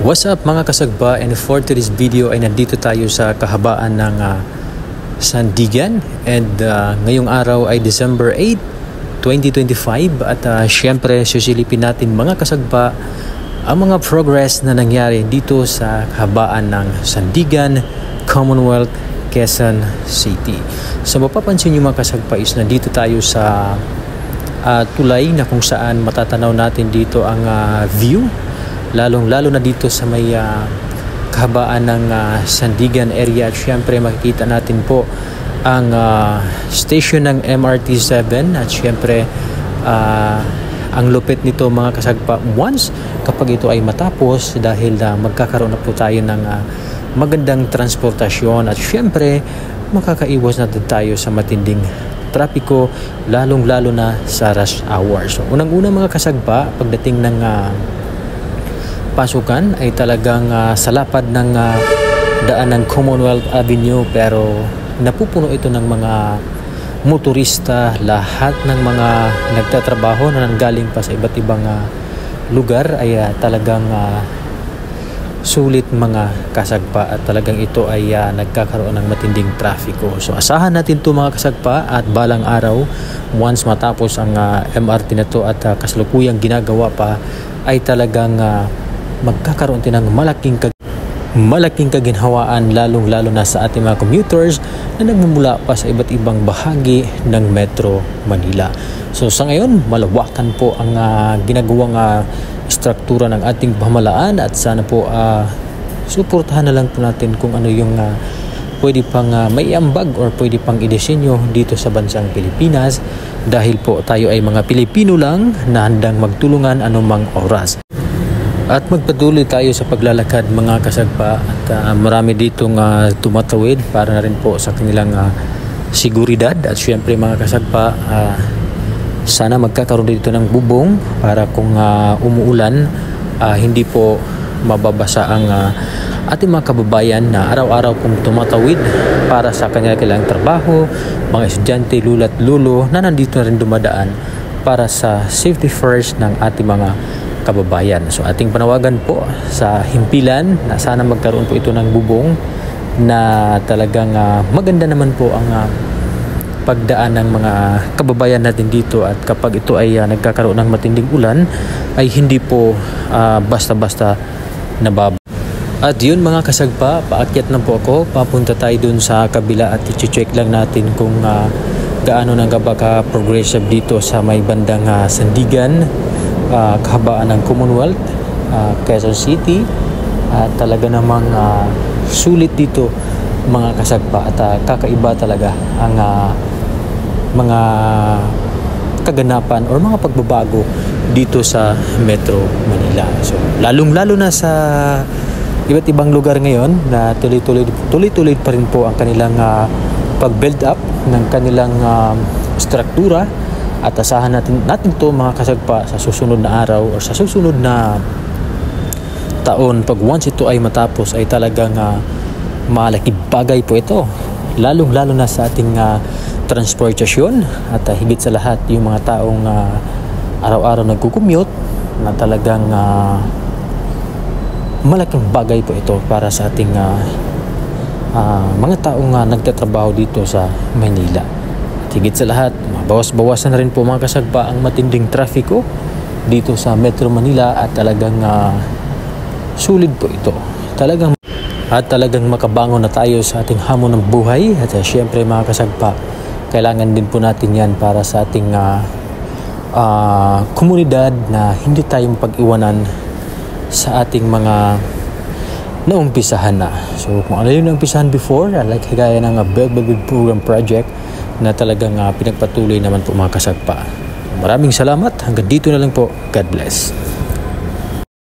What's up mga kasagba, and for today's video ay nandito tayo sa kahabaan ng Sandigan, and ngayong araw ay December 8, 2025 at syempre susilipin natin mga kasagba ang mga progress na nangyari dito sa kahabaan ng Sandigan, Commonwealth, Quezon City. So mapapansin nyo mga kasagba is nandito tayo sa tulay na kung saan matatanaw natin dito ang view, lalong-lalo na dito sa may kahabaan ng Sandigan area. At syempre makikita natin po ang station ng MRT7 at syempre ang lupit nito mga kasagpa once kapag ito ay matapos, dahil magkakaroon na po tayo ng magandang transportasyon at syempre makakaiwas na din tayo sa matinding trapiko, lalong-lalo na sa rush hour. So unang-una mga kasagpa, pagdating ng pasukan ay talagang sa lapad ng daan ng Commonwealth Avenue, pero napupuno ito ng mga motorista, lahat ng mga nagtatrabaho na nanggaling pa sa iba't ibang lugar ay talagang sulit mga kasagpa, at talagang ito ay nagkakaroon ng matinding trafiko. So asahan natin ito mga kasagpa, at balang araw once matapos ang MRT na to at kasalukuyang ginagawa pa ay talagang magkakaroon din ng malaking kaginhawaan, lalong-lalo na sa ating mga commuters na nagmumula pa sa iba't ibang bahagi ng Metro Manila. So sa ngayon, malawakan po ang ginagawang struktura ng ating pamahalaan, at sana po suportahan na lang po natin kung ano yung pwede pang maiambag or pwede pang idisenyo dito sa bansang Pilipinas, dahil po tayo ay mga Pilipino lang na handang magtulungan anumang oras. At magpatuloy tayo sa paglalakad mga kasagpa, at marami ditong tumatawid para na rin po sa kanilang seguridad. At syempre mga kasagpa, sana magkakaroon dito ng bubong para kung umuulan hindi po mababasa ang ating mga kababayan na araw-araw pong tumatawid para sa kanilang trabaho, mga estudyante, lula't lulo na nandito na rin dumadaan para sa safety first ng ating mga kababayan. So ating panawagan po sa himpilan na sana magkaroon po ito ng bubong na talagang maganda naman po ang pagdaan ng mga kababayan natin dito, at kapag ito ay nagkakaroon ng matinding ulan ay hindi po basta-basta nababa. At yun mga kasagpa, paakyat na po ako, papunta tayo dun sa kabila at i-check lang natin kung gaano nang progressive dito sa may bandang Sandigan, kahabaan ng Commonwealth, Quezon City. Talaga namang sulit dito mga kasagpa, at kakaiba talaga ang mga kaganapan or mga pagbabago dito sa Metro Manila. So lalong-lalo na sa iba't ibang lugar ngayon na tuloy-tuloy pa rin po ang kanilang pag-build up ng kanilang struktura. At asahan natin to mga kasagpa sa susunod na araw o sa susunod na taon, pag once ito ay matapos ay talagang malaking bagay po ito, lalong-lalo na sa ating transportasyon, at higit sa lahat yung mga taong araw-araw nagkukommute, na talagang malaking bagay po ito para sa ating mga taong nagtatrabaho dito sa Manila. Higit sa lahat, bawas-bawasan na rin po mga kasagpa ang matinding trafiko dito sa Metro Manila, at talagang sulit po ito. Talagang makabangon na tayo sa ating hamon ng buhay. At syempre mga kasagpa, kailangan din po natin yan para sa ating komunidad, na hindi tayo mapag-iwanan sa ating mga naumpisahan na. So kung ano yung naumpisahan before, like kagaya ng Build Program Project na talagang pinagpatuloy naman po mga kasagpa. Maraming salamat. Hanggang dito na lang po. God bless.